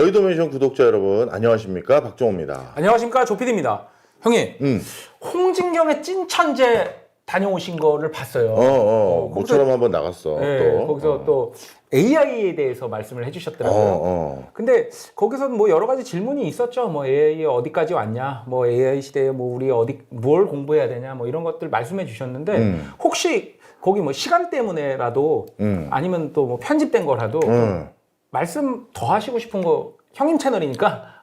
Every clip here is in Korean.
여의도맨션 구독자 여러분 안녕하십니까, 박종호입니다. 안녕하십니까, 조피디입니다. 형님, 홍진경의 찐천재 다녀오신 거를 봤어요. 모처럼 한번 나갔어. 네, 또. 거기서 또 AI에 대해서 말씀을 해주셨더라고요. 근데 거기서 뭐 여러 가지 질문이 있었죠. 뭐 AI 어디까지 왔냐, 뭐 AI 시대에 뭐 우리 뭘 공부해야 되냐, 뭐 이런 것들 말씀해 주셨는데 혹시 거기 뭐 시간 때문에라도 아니면 또 뭐 편집된 거라도 좀 말씀 더 하시고 싶은 거, 형님 채널이니까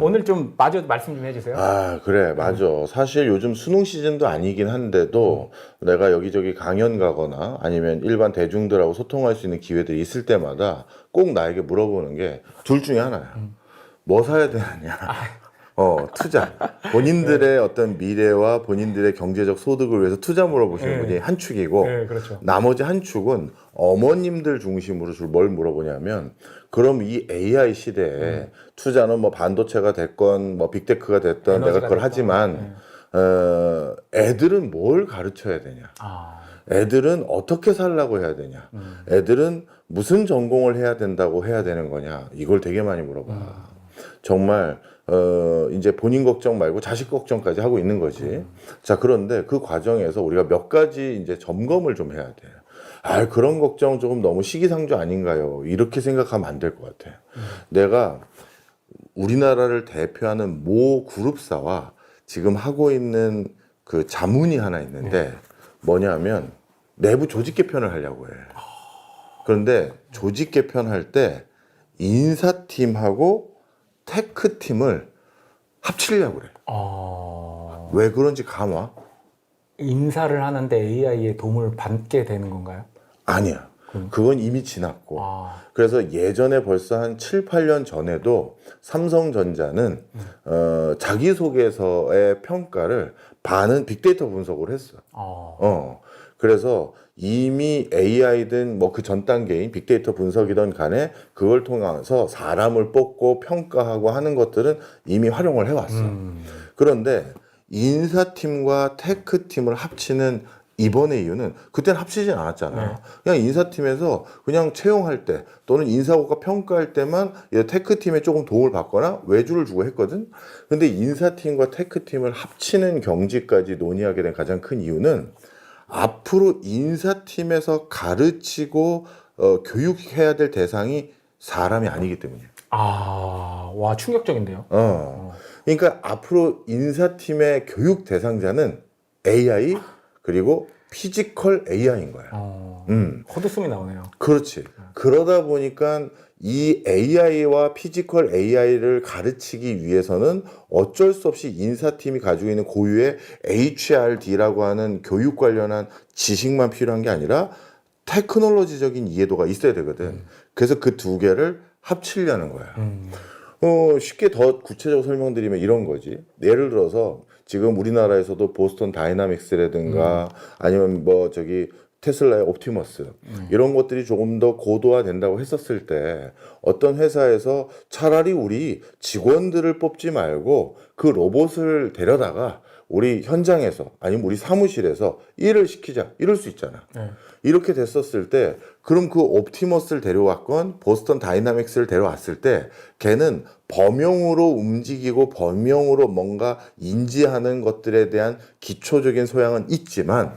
오늘 좀 마저 말씀 좀 해주세요. 아, 그래, 맞아. 사실 요즘 수능 시즌도 아니긴 한데도 내가 여기저기 강연 가거나 아니면 일반 대중들하고 소통할 수 있는 기회들이 있을 때마다 꼭 나에게 물어보는 게 둘 중에 하나야. 뭐 사야 되느냐. 투자. 본인들의 어떤 미래와 본인들의 경제적 소득을 위해서 투자 물어보시는 분이 한 축이고, 그렇죠. 나머지 한 축은 어머님들 중심으로 뭘 물어보냐면, 그럼 이 AI 시대에 투자는 뭐 반도체가 됐건 뭐 빅테크가 됐던 내가 그걸 됐건. 하지만 애들은 뭘 가르쳐야 되냐, 애들은 어떻게 살라고 해야 되냐, 애들은 무슨 전공을 해야 된다고 해야 되는 거냐, 이걸 되게 많이 물어봐. 정말 이제 본인 걱정 말고 자식 걱정까지 하고 있는 거지. 자, 그런데 그 과정에서 우리가 몇 가지 이제 점검을 좀 해야 돼. 아, 그런 걱정 조금 너무 시기상조 아닌가요? 이렇게 생각하면 안 될 것 같아. 내가 우리나라를 대표하는 모 그룹사와 지금 하고 있는 그 자문이 하나 있는데 뭐냐면 내부 조직 개편을 하려고 해. 그런데 조직 개편할 때 인사팀하고 테크팀을 합치려고 그래. 왜 그런지 감 와? 인사를 하는데 AI의 도움을 받게 되는 건가요? 아니야. 그건 이미 지났고. 그래서 예전에 벌써 한 7, 8년 전에도 삼성전자는 자기소개서의 평가를 반은 빅데이터 분석을 했어. 그래서 이미 AI든 뭐 그 전 단계인 빅데이터 분석이든 간에 그걸 통해서 사람을 뽑고 평가하고 하는 것들은 이미 활용을 해왔어. 그런데 인사팀과 테크팀을 합치는 이번의 이유는, 그때는 합치진 않았잖아. 그냥 인사팀에서 그냥 채용할 때 또는 인사고과 평가할 때만 테크팀에 조금 도움을 받거나 외주를 주고 했거든. 근데 인사팀과 테크팀을 합치는 경지까지 논의하게 된 가장 큰 이유는 앞으로 인사팀에서 가르치고 교육해야 될 대상이 사람이 아니기 때문이에요. 와, 충격적인데요. 그러니까 앞으로 인사팀의 교육 대상자는 AI 그리고 피지컬 AI인 거야. 헛웃음이 나오네요. 그렇지. 그러다 보니까 이 AI와 피지컬 AI를 가르치기 위해서는 어쩔 수 없이 인사팀이 가지고 있는 고유의 HRD라고 하는 교육 관련한 지식만 필요한 게 아니라 테크놀로지적인 이해도가 있어야 되거든. 그래서 그 두 개를 합치려는 거야. 쉽게 더 구체적으로 설명드리면 이런 거지. 예를 들어서 지금 우리나라에서도 보스턴 다이나믹스라든가 아니면 뭐 테슬라의 옵티머스 이런 것들이 조금 더 고도화된다고 했었을 때 어떤 회사에서 차라리 우리 직원들을 뽑지 말고 그 로봇을 데려다가 우리 현장에서 아니면 우리 사무실에서 일을 시키자, 이럴 수 있잖아. 이렇게 됐었을 때 그럼 그 옵티머스를 데려왔건 보스턴 다이나믹스를 데려왔을 때 걔는 범용으로 움직이고 범용으로 뭔가 인지하는 것들에 대한 기초적인 소양은 있지만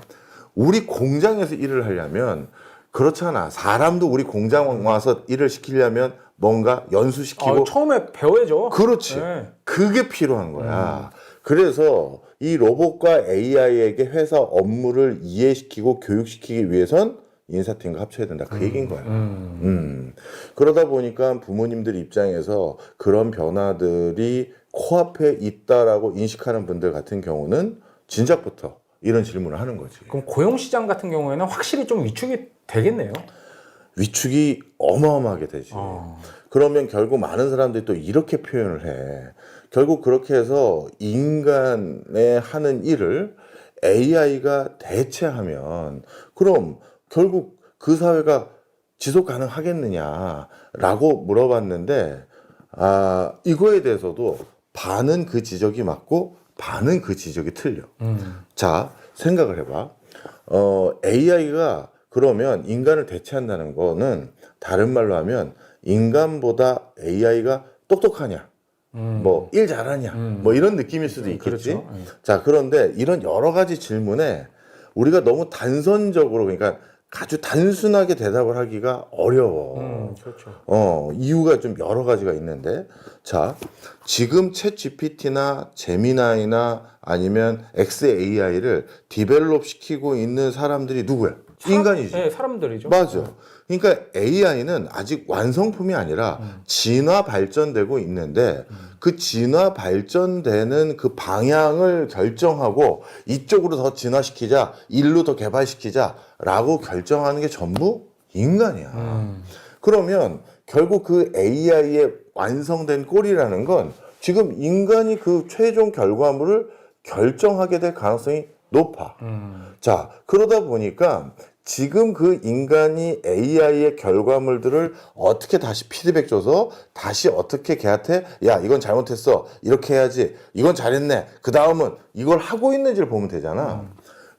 우리 공장에서 일을 하려면 그렇잖아. 사람도 우리 공장 와서 일을 시키려면 뭔가 연수시키고 처음에 배워야죠. 그렇지. 그게 필요한 거야. 그래서 이 로봇과 AI에게 회사 업무를 이해시키고 교육시키기 위해선 인사팀과 합쳐야 된다. 그 얘기인 거야. 그러다 보니까 부모님들 입장에서 그런 변화들이 코앞에 있다라고 인식하는 분들 같은 경우는 진작부터 이런 질문을 하는 거지. 그럼 고용시장 같은 경우에는 확실히 좀 위축이 되겠네요. 위축이 어마어마하게 되지. 그러면 결국 많은 사람들이 또 이렇게 표현을 해. 결국 그렇게 해서 인간의 하는 일을 AI가 대체하면 그럼 결국 그 사회가 지속 가능하겠느냐라고 물어봤는데 이거에 대해서도 반은 그 지적이 맞고 반은 그 지적이 틀려. 자, 생각을 해봐. AI가 그러면 인간을 대체한다는 거는 다른 말로 하면 인간보다 AI가 똑똑하냐, 뭐 일 잘하냐, 뭐 이런 느낌일 수도 있겠지. 그렇죠. 자, 그런데 이런 여러 가지 질문에 우리가 너무 단선적으로, 그러니까 아주 단순하게 대답을 하기가 어려워. 그렇죠. 이유가 좀 여러 가지가 있는데, 자, 지금 챗 GPT나 제미나이나 아니면 XAI를 디벨롭 시키고 있는 사람들이 누구야? 인간이지. 네, 사람들이죠. 맞아. 그러니까 AI는 아직 완성품이 아니라 진화 발전되고 있는데 그 진화 발전되는 그 방향을 결정하고 이쪽으로 더 진화시키자, 일로 더 개발시키자라고 결정하는 게 전부 인간이야. 그러면 결국 그 AI의 완성된 꼴이라는 건 지금 인간이 그 최종 결과물을 결정하게 될 가능성이 높아. 자, 그러다 보니까 지금 그 인간이 AI의 결과물들을 어떻게 다시 피드백 줘서 다시 어떻게 걔한테 야, 이건 잘못했어, 이렇게 해야지, 이건 잘했네, 그 다음은 이걸 하고 있는지를 보면 되잖아.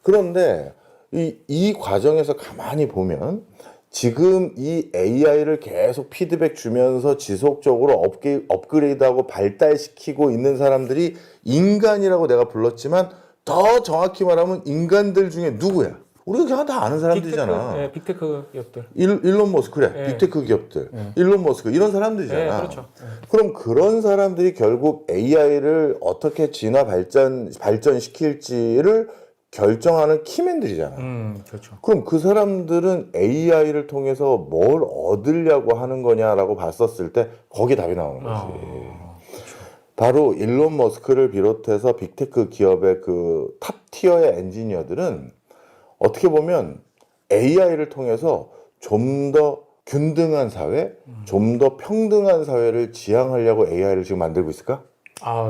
그런데 이 과정에서 가만히 보면 지금 이 AI를 계속 피드백 주면서 지속적으로 업그레이드하고 발달시키고 있는 사람들이 인간이라고 내가 불렀지만 더 정확히 말하면 인간들 중에 누구야? 우리가 그냥 다 아는 사람들이잖아. 빅테크 기업들. 일론 머스크, 그래. 빅테크 기업들. 일론 머스크, 이런 사람들이잖아. 그렇죠. 그럼 그런 사람들이 결국 AI를 어떻게 진화 발전시킬지를 결정하는 키맨들이잖아. 그렇죠. 그럼 그 사람들은 AI를 통해서 뭘 얻으려고 하는 거냐라고 봤었을 때 거기에 답이 나오는 거지. 바로 일론 머스크를 비롯해서 빅테크 기업의 그 탑 티어의 엔지니어들은 어떻게 보면 AI를 통해서 좀 더 균등한 사회, 좀 더 평등한 사회를 지향하려고 AI를 지금 만들고 있을까?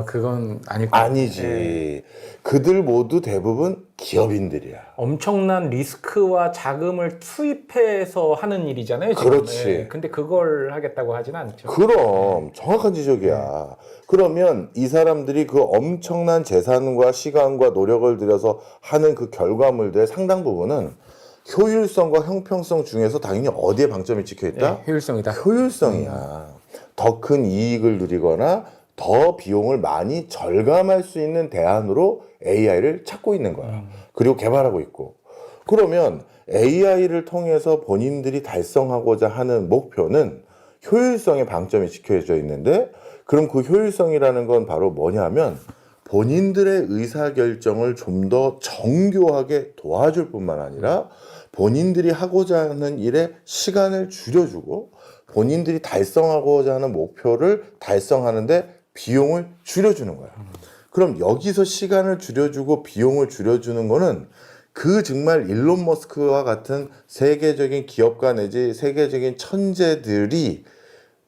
그건 아니지. 그들 모두 대부분 기업인들이야. 엄청난 리스크와 자금을 투입해서 하는 일이잖아요. 지금. 그렇지. 근데 그걸 하겠다고 하진 않죠. 그럼 정확한 지적이야. 그러면 이 사람들이 그 엄청난 재산과 시간과 노력을 들여서 하는 그 결과물들의 상당 부분은 효율성과 형평성 중에서 당연히 어디에 방점이 찍혀 있다? 효율성이다. 효율성이야. 더 큰 이익을 누리거나 더 비용을 많이 절감할 수 있는 대안으로 AI를 찾고 있는 거야. 그리고 개발하고 있고. 그러면 AI를 통해서 본인들이 달성하고자 하는 목표는 효율성에 방점이 찍혀져 있는데, 그럼 그 효율성이라는 건 바로 뭐냐면 본인들의 의사결정을 좀 더 정교하게 도와줄 뿐만 아니라 본인들이 하고자 하는 일에 시간을 줄여주고 본인들이 달성하고자 하는 목표를 달성하는데 비용을 줄여주는 거야. 그럼 여기서 시간을 줄여주고 비용을 줄여주는 거는 그 정말 일론 머스크와 같은 세계적인 기업가 내지 세계적인 천재들이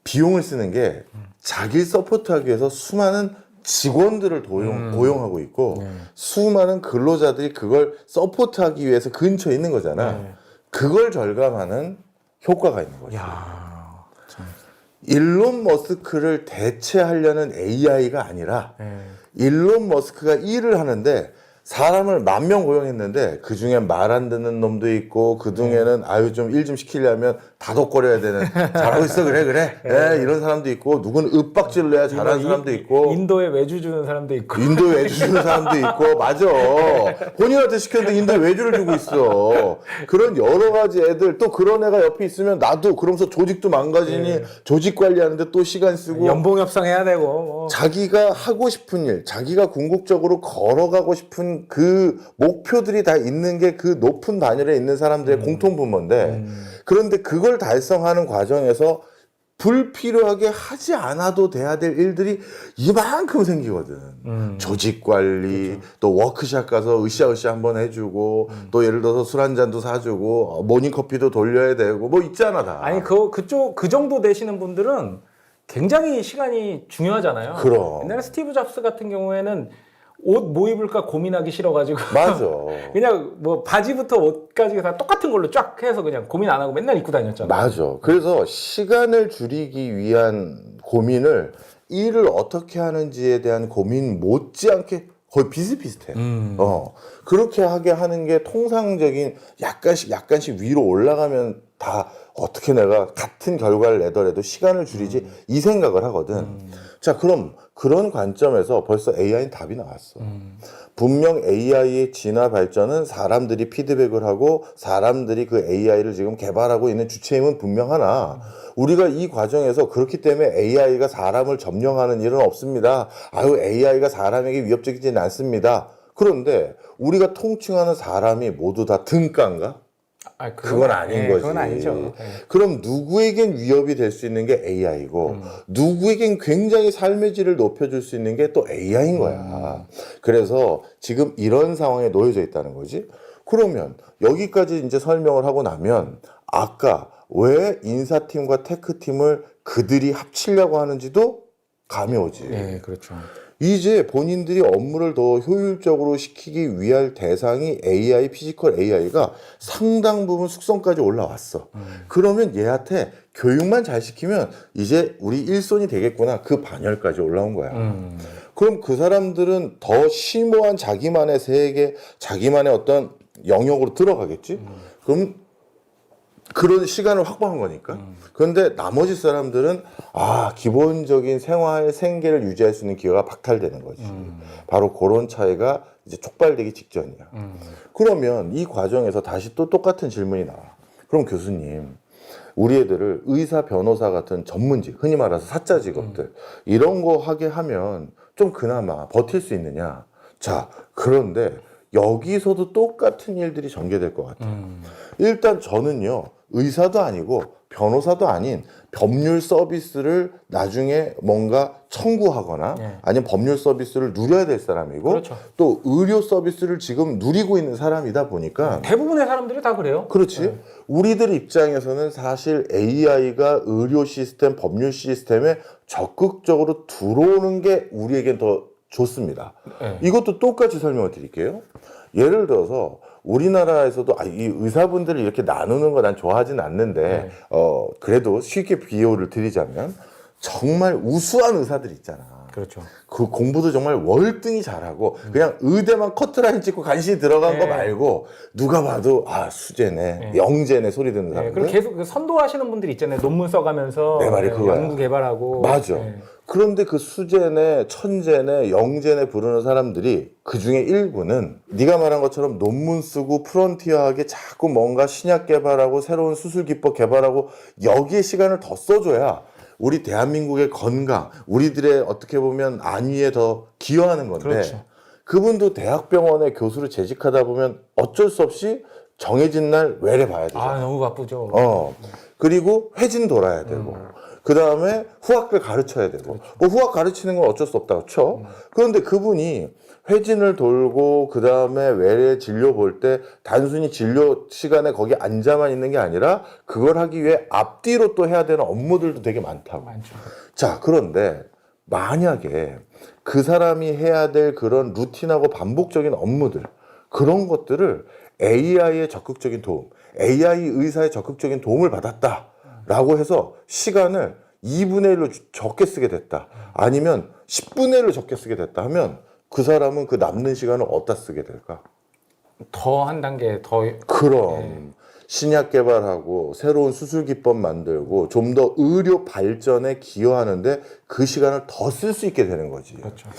비용을 쓰는 게 자기를 서포트하기 위해서 수많은 직원들을 고용하고 있고 수많은 근로자들이 그걸 서포트하기 위해서 근처에 있는 거잖아. 그걸 절감하는 효과가 있는 거지. 일론 머스크를 대체하려는 AI가 아니라 일론 머스크가 일을 하는데 사람을 10,000명 고용했는데 그 중에 말 안 듣는 놈도 있고 그 중에는 아유 좀 일 좀 시키려면 다독거려야 되는 잘하고 있어 그래 이런 사람도 있고 누구는 윽박질을 해야 잘하는 사람도 있고 인도에 외주 주는 사람도 있고 인도에 외주 주는 사람도 있고 맞아. 본인한테 시켰는데 인도에 외주를 주고 있어. 그런 여러 가지 애들 또 그런 애가 옆에 있으면 나도 그러면서 조직도 망가지니 조직 관리하는데 또 시간 쓰고 연봉 협상해야 되고 뭐. 자기가 하고 싶은 일, 자기가 궁극적으로 걸어가고 싶은 그 목표들이 다 있는 게 그 높은 단열에 있는 사람들의 공통분모인데 그런데 그걸 달성하는 과정에서 불필요하게 하지 않아도 돼야 될 일들이 이만큼 생기거든. 조직 관리, 또 워크샵 가서 으쌰으쌰 한번 해주고, 또 예를 들어서 술 한 잔도 사주고, 모닝커피도 돌려야 되고, 뭐 있잖아, 다. 아니, 그 정도 되시는 분들은 굉장히 시간이 중요하잖아요. 그럼. 옛날에 스티브 잡스 같은 경우에는 옷 뭐 입을까 고민하기 싫어가지고. 맞아. 그냥 뭐 바지부터 옷까지 다 똑같은 걸로 쫙 해서 그냥 고민 안 하고 맨날 입고 다녔잖아. 맞아. 그래서 시간을 줄이기 위한 고민을 일을 어떻게 하는지에 대한 고민 못지않게 거의 비슷비슷해. 그렇게 하게 하는 게 통상적인 약간씩 위로 올라가면 다 어떻게 내가 같은 결과를 내더라도 시간을 줄이지 이 생각을 하거든. 자, 그럼 그런 관점에서 벌써 AI는 답이 나왔어. 분명 AI의 진화 발전은 사람들이 피드백을 하고 사람들이 그 AI를 지금 개발하고 있는 주체임은 분명하나 우리가 이 과정에서 그렇기 때문에 AI가 사람을 점령하는 일은 없습니다. 아유, AI가 사람에게 위협적이지는 않습니다. 그런데 우리가 통칭하는 사람이 모두 다 등가인가? 그건 아닌 거지. 그건 아니죠. 그럼 누구에겐 위협이 될 수 있는 게 AI고 누구에겐 굉장히 삶의 질을 높여줄 수 있는 게 또 AI인 거야. 그래서 지금 이런 상황에 놓여져 있다는 거지. 그러면 여기까지 이제 설명을 하고 나면 아까 왜 인사팀과 테크팀을 그들이 합치려고 하는지도 감이 오지. 네, 그렇죠. 이제 본인들이 업무를 더 효율적으로 시키기 위한 대상이 AI, 피지컬 AI가 상당 부분 숙성까지 올라왔어. 그러면 얘한테 교육만 잘 시키면 이제 우리 일손이 되겠구나. 그 반열까지 올라온 거야. 그럼 그 사람들은 더 심오한 자기만의 세계, 자기만의 어떤 영역으로 들어가겠지? 그럼 그런 시간을 확보한 거니까. 그런데 나머지 사람들은 기본적인 생활 생계를 유지할 수 있는 기회가 박탈되는 거지. 바로 그런 차이가 이제 촉발되기 직전이야. 그러면 이 과정에서 다시 또 똑같은 질문이 나와. 그럼 교수님, 우리 애들을 의사, 변호사 같은 전문직, 흔히 말해서 사자 직업들 이런 거 하게 하면 좀 그나마 버틸 수 있느냐? 자, 그런데 여기서도 똑같은 일들이 전개될 것 같아요. 일단 저는요, 의사도 아니고 변호사도 아닌 법률 서비스를 나중에 뭔가 청구하거나 아니면 법률 서비스를 누려야 될 사람이고 그렇죠. 또 의료 서비스를 지금 누리고 있는 사람이다 보니까 대부분의 사람들이 다 그래요. 그렇지. 우리들 입장에서는 사실 AI가 의료 시스템, 법률 시스템에 적극적으로 들어오는 게 우리에겐 더 좋습니다. 이것도 똑같이 설명을 드릴게요. 예를 들어서 우리나라에서도 이 의사분들을 이렇게 나누는 거 난 좋아하진 않는데 그래도 쉽게 비유를 드리자면 정말 우수한 의사들 있잖아. 그렇죠. 그 공부도 정말 월등히 잘하고 그냥 의대만 커트라인 찍고 간신히 들어간 거 말고 누가 봐도 수제네, 영재네 소리 듣는 사람들. 그리고 계속 그 선도하시는 분들 있잖아요. 논문 써가면서 내 말이 그거야. 연구 개발하고. 맞아. 그런데 그 수제네, 천재네, 영재네 부르는 사람들이 그 중에 일부는 네가 말한 것처럼 논문 쓰고 프론티어하게 자꾸 뭔가 신약 개발하고 새로운 수술 기법 개발하고 여기에 시간을 더 써줘야 우리 대한민국의 건강, 우리들의 어떻게 보면 안위에 더 기여하는 건데 그렇죠. 그분도 대학병원에 교수로 재직하다 보면 어쩔 수 없이 정해진 날 외래 봐야 되잖아. 너무 바쁘죠. 그리고 회진 돌아야 되고 그 다음에 후학들 가르쳐야 되고 뭐 후학 가르치는 건 어쩔 수 없다고 쳐. 그런데 그분이 회진을 돌고 그 다음에 외래 진료 볼 때 단순히 진료 시간에 거기 앉아만 있는 게 아니라 그걸 하기 위해 앞뒤로 또 해야 되는 업무들도 되게 많다고. 많죠. 자, 그런데 만약에 그 사람이 해야 될 그런 루틴하고 반복적인 업무들 그런 것들을 AI의 적극적인 도움, AI 의사의 적극적인 도움을 받았다라고 해서 시간을 2분의 1로 적게 쓰게 됐다. 아니면 10분의 1로 적게 쓰게 됐다 하면 그 사람은 그 남는 시간을 어디다 쓰게 될까? 더 한 단계 더. 그럼 신약 개발하고 새로운 수술 기법 만들고 좀 더 의료 발전에 기여하는데 그 시간을 더 쓸 수 있게 되는 거지. 그렇죠.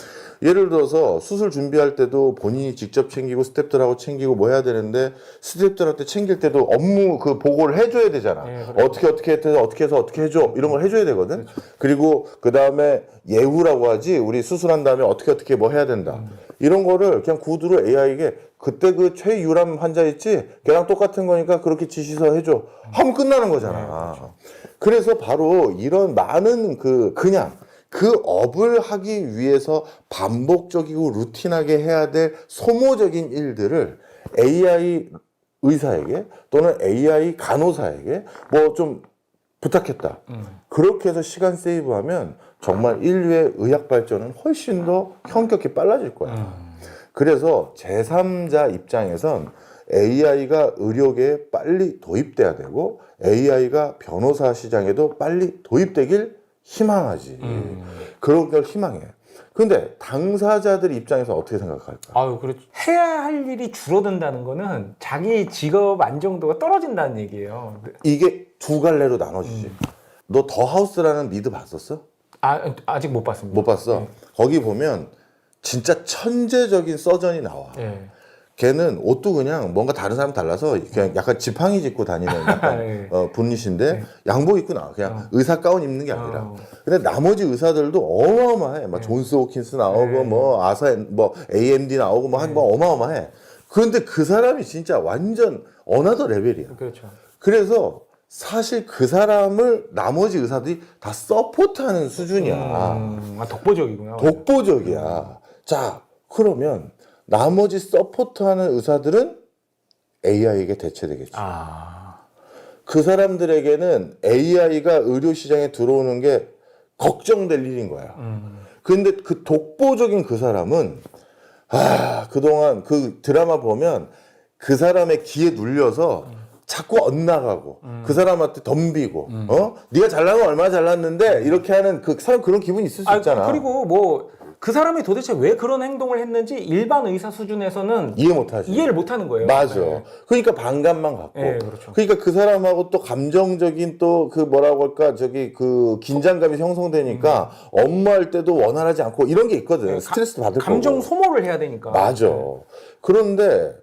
예를 들어서 수술 준비할 때도 본인이 직접 챙기고 스태프들하고 챙기고 뭐 해야 되는데 스태프들한테 챙길 때도 업무 그 보고를 해줘야 되잖아. 어떻게 해서 어떻게 해줘 이런 걸 해줘야 되거든. 그리고 그 다음에 예후라고 하지. 우리 수술한 다음에 어떻게 뭐 해야 된다. 이런 거를 그냥 구두로 AI에게 그때 그 최유람 환자 있지? 걔랑 똑같은 거니까 그렇게 지시서 해줘. 하면 끝나는 거잖아. 그렇죠. 그래서 바로 이런 많은 그냥 그 업을 하기 위해서 반복적이고 루틴하게 해야 될 소모적인 일들을 AI 의사에게 또는 AI 간호사에게 뭐 좀 부탁했다. 그렇게 해서 시간 세이브하면 정말 인류의 의학 발전은 훨씬 더 현격히 빨라질 거야. 그래서 제3자 입장에선 AI가 의료계에 빨리 도입돼야 되고 AI가 변호사 시장에도 빨리 도입되길 희망하지. 그런 걸 희망해. 근데 당사자들 입장에서 어떻게 생각할까? 아유, 그렇죠. 해야 할 일이 줄어든다는 거는 자기 직업 안정도가 떨어진다는 얘기예요. 이게 두 갈래로 나눠지지. 너 더 하우스라는 미드 봤었어? 아직 못 봤습니다. 못 봤어? 거기 보면 진짜 천재적인 서전이 나와. 네. 걔는 옷도 그냥 뭔가 다른 사람 달라서 그냥 약간 지팡이 짚고 다니는 약간 네. 분이신데 양복 입고 나와. 그냥 의사 가운 입는 게 아니라. 근데 나머지 의사들도 어마어마해. 막 존스 호킨스 나오고 뭐 뭐 AMD 나오고 뭐 한 뭐 어마어마해. 그런데 그 사람이 진짜 완전 어나더 레벨이야. 그렇죠. 그래서 사실 그 사람을 나머지 의사들이 다 서포트하는 수준이야. 독보적이구나. 독보적이야. 자, 그러면 나머지 서포트하는 의사들은 AI에게 대체되겠죠. 그 사람들에게는 AI가 의료 시장에 들어오는 게 걱정될 일인 거야. 근데 그 독보적인 그 사람은 그동안 그 드라마 보면 그 사람의 기에 눌려서 자꾸 엇나가고 그 사람한테 덤비고 네가 잘나면 얼마나 잘났는데 이렇게 하는 그 사람 그런 기분이 있을 수 있잖아. 그리고 뭐 그 사람이 도대체 왜 그런 행동을 했는지 일반 의사 수준에서는 이해 못하지. 이해를 못하는 거예요. 맞아. 네. 그러니까 반감만 갖고. 네, 그렇죠. 그러니까 그 사람하고 또 감정적인 또 그 뭐라고 할까 그 긴장감이 형성되니까 업무할 때도 원활하지 않고 이런 게 있거든. 스트레스도 받을 거고. 감정 소모를 해야 되니까. 맞아. 그런데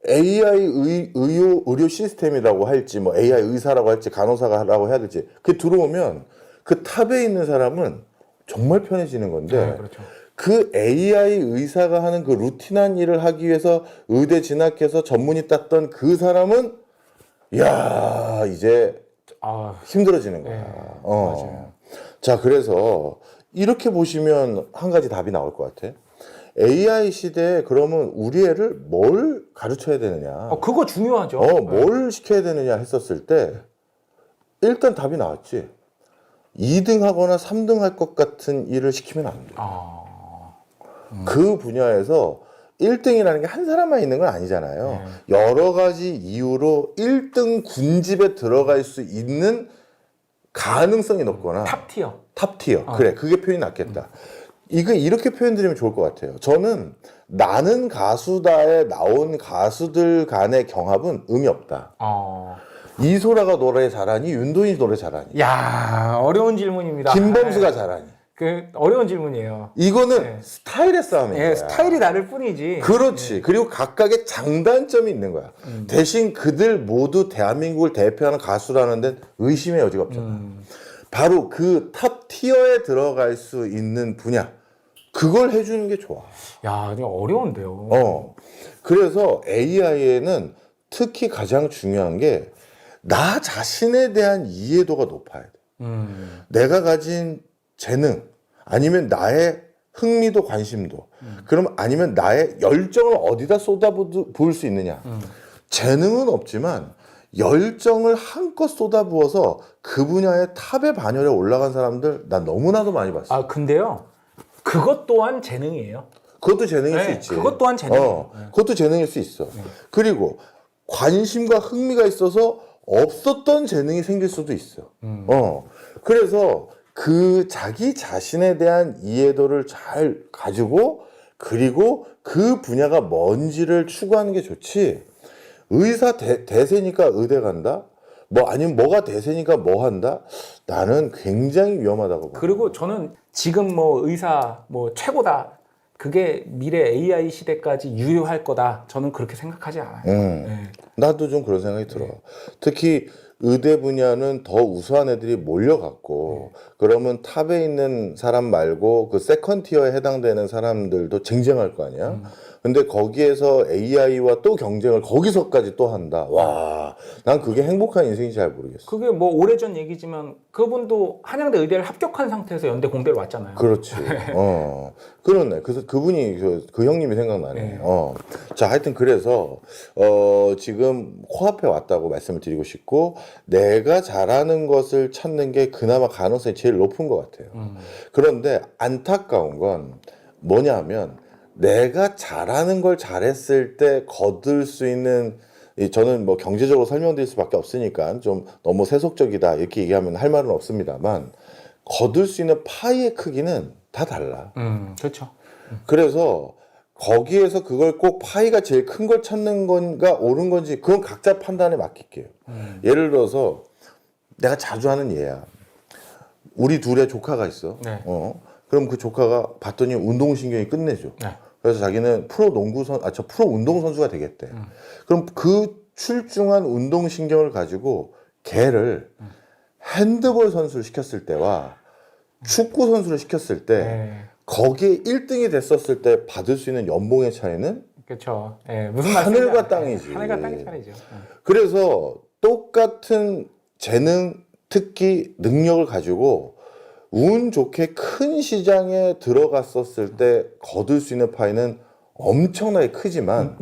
AI 의료 시스템이라고 할지 뭐 AI 의사라고 할지 간호사라고 해야 될지 그게 들어오면 그 탑에 있는 사람은 정말 편해지는 건데 그렇죠. 그 AI 의사가 하는 그 루틴한 일을 하기 위해서 의대 진학해서 전문의 땄던 그 사람은 야 이제 힘들어지는 거야. 맞아요. 자, 그래서 이렇게 보시면 한 가지 답이 나올 것 같아. AI 시대에 그러면 우리 애를 뭘 가르쳐야 되느냐? 그거 중요하죠. 뭘 시켜야 되느냐 했었을 때 일단 답이 나왔지. 2등 하거나 3등 할 것 같은 일을 시키면 안 돼. 그 분야에서 1등이라는 게 한 사람만 있는 건 아니잖아요. 여러 가지 이유로 1등 군집에 들어갈 수 있는 가능성이 높거나 탑티어. 탑티어. 그래, 그게 표현이 낫겠다. 이거 이렇게 표현드리면 좋을 것 같아요. 저는 나는 가수다에 나온 가수들 간의 경합은 의미 없다. 이소라가 노래 잘하니 윤도현이 노래 잘하니 야, 어려운 질문입니다. 김범수가 잘하니 어려운 질문이에요. 이거는 스타일의 싸움인 거야. 스타일이 다를 뿐이지. 그렇지. 그리고 각각의 장단점이 있는 거야. 대신 그들 모두 대한민국을 대표하는 가수라는 데는 의심의 여지가 없잖아. 바로 그 탑 티어에 들어갈 수 있는 분야. 그걸 해주는 게 좋아. 야, 이거 어려운데요. 그래서 AI에는 특히 가장 중요한 게 나 자신에 대한 이해도가 높아야 돼. 내가 가진 재능, 아니면 나의 흥미도 관심도, 그럼 아니면 나의 열정을 어디다 쏟아부을 수 있느냐. 재능은 없지만 열정을 한껏 쏟아부어서 그 분야의 탑의 반열에 올라간 사람들 난 너무나도 많이 봤어. 근데요. 그것 또한 재능이에요. 그것도 재능일 수 있지. 그것 또한 재능이에요. 그것도 재능일 수 있어. 그리고 관심과 흥미가 있어서 없었던 재능이 생길 수도 있어. 그래서 그 자기 자신에 대한 이해도를 잘 가지고 그리고 그 분야가 뭔지를 추구하는 게 좋지. 의사 대세니까 의대 간다? 뭐 아니면 뭐가 대세니까 뭐 한다? 나는 굉장히 위험하다고 봐. 그리고 저는 지금 뭐 의사 뭐 최고다. 그게 미래 AI 시대까지 유효할 거다. 저는 그렇게 생각하지 않아요. 나도 좀 그런 생각이 들어. 특히 의대 분야는 더 우수한 애들이 몰려갔고 그러면 탑에 있는 사람 말고 그 세컨 티어에 해당되는 사람들도 쟁쟁할 거 아니야. 근데 거기에서 AI와 또 경쟁을 거기서까지 또 한다. 와, 난 그게 행복한 인생인지 잘 모르겠어. 그게 뭐 오래전 얘기지만 그분도 한양대 의대를 합격한 상태에서 연대 공대를 왔잖아요. 그렇지. 그렇네. 그래서 그분이 그 형님이 생각나네. 자, 하여튼 그래서 지금 코앞에 왔다고 말씀을 드리고 싶고 내가 잘하는 것을 찾는 게 그나마 가능성이 제일 높은 것 같아요. 그런데 안타까운 건 뭐냐면 내가 잘하는 걸 잘했을 때 거둘 수 있는 저는 뭐 경제적으로 설명드릴 수밖에 없으니까 좀 너무 세속적이다 이렇게 얘기하면 할 말은 없습니다만 거둘 수 있는 파이의 크기는 다 달라. 그렇죠. 그래서 거기에서 그걸 꼭 파이가 제일 큰 걸 찾는 건가 옳은 건지 그건 각자 판단에 맡길게요. 예를 들어서 내가 자주 하는 예야. 우리 둘의 조카가 있어. 네. 그럼 그 조카가 봤더니 운동신경이 끝내줘. 네. 그래서 자기는 프로 운동선수가 되겠대. 그럼 그 출중한 운동신경을 가지고 걔를 핸드볼 선수를 시켰을 때와 축구 선수를 시켰을 때 네. 거기에 1등이 됐었을 때 받을 수 있는 연봉의 차이는 그렇죠. 예, 무슨 하늘과 말씀인지 땅이지. 하늘과 땅의 차이죠. 그래서 똑같은 재능, 특기, 능력을 가지고 운 좋게 큰 시장에 들어갔었을 때 거둘 수 있는 파이는 엄청나게 크지만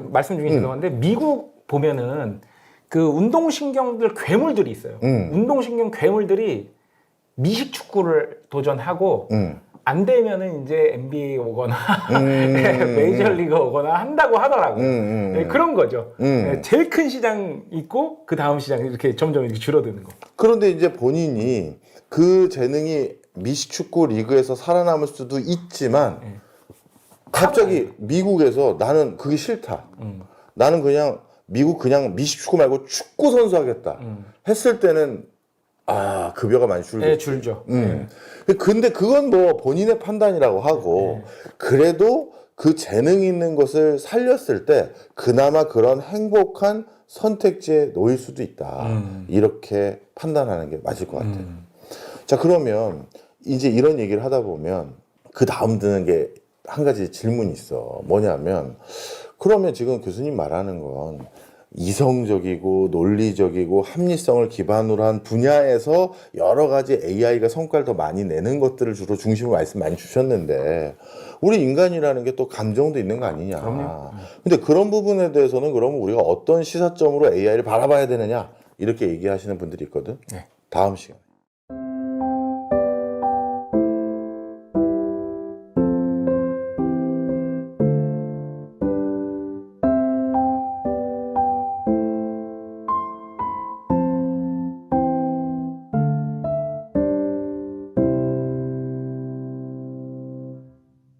말씀 중에 죄송한데 미국 보면은 그 운동신경들 괴물들이 있어요. 운동신경 괴물들이 미식 축구를 도전하고 안 되면은 이제 NBA 오거나 메이저리그 오거나 한다고 하더라고요. 네, 그런 거죠. 네, 제일 큰 시장 있고 그 다음 시장 이렇게 점점 이렇게 줄어드는 거. 그런데 이제 본인이 그 재능이 미식축구 리그에서 살아남을 수도 있지만 갑자기 미국에서 나는 그게 싫다. 나는 그냥 미국 그냥 미식축구 말고 축구 선수 하겠다. 했을 때는 급여가 많이 줄겠지. 네, 줄죠. 근데 그건 뭐 본인의 판단이라고 하고 그래도 그 재능 있는 것을 살렸을 때 그나마 그런 행복한 선택지에 놓일 수도 있다. 이렇게 판단하는 게 맞을 것 같아요. 자, 그러면 이제 이런 얘기를 하다 보면 그 다음 드는 게 한 가지 질문이 있어. 뭐냐면 그러면 지금 교수님 말하는 건 이성적이고 논리적이고 합리성을 기반으로 한 분야에서 여러 가지 AI가 성과를 더 많이 내는 것들을 주로 중심으로 말씀 많이 주셨는데 우리 인간이라는 게 또 감정도 있는 거 아니냐. 그럼요. 근데 그런 부분에 대해서는 그러면 우리가 어떤 시사점으로 AI를 바라봐야 되느냐 이렇게 얘기하시는 분들이 있거든. 네. 다음 시간.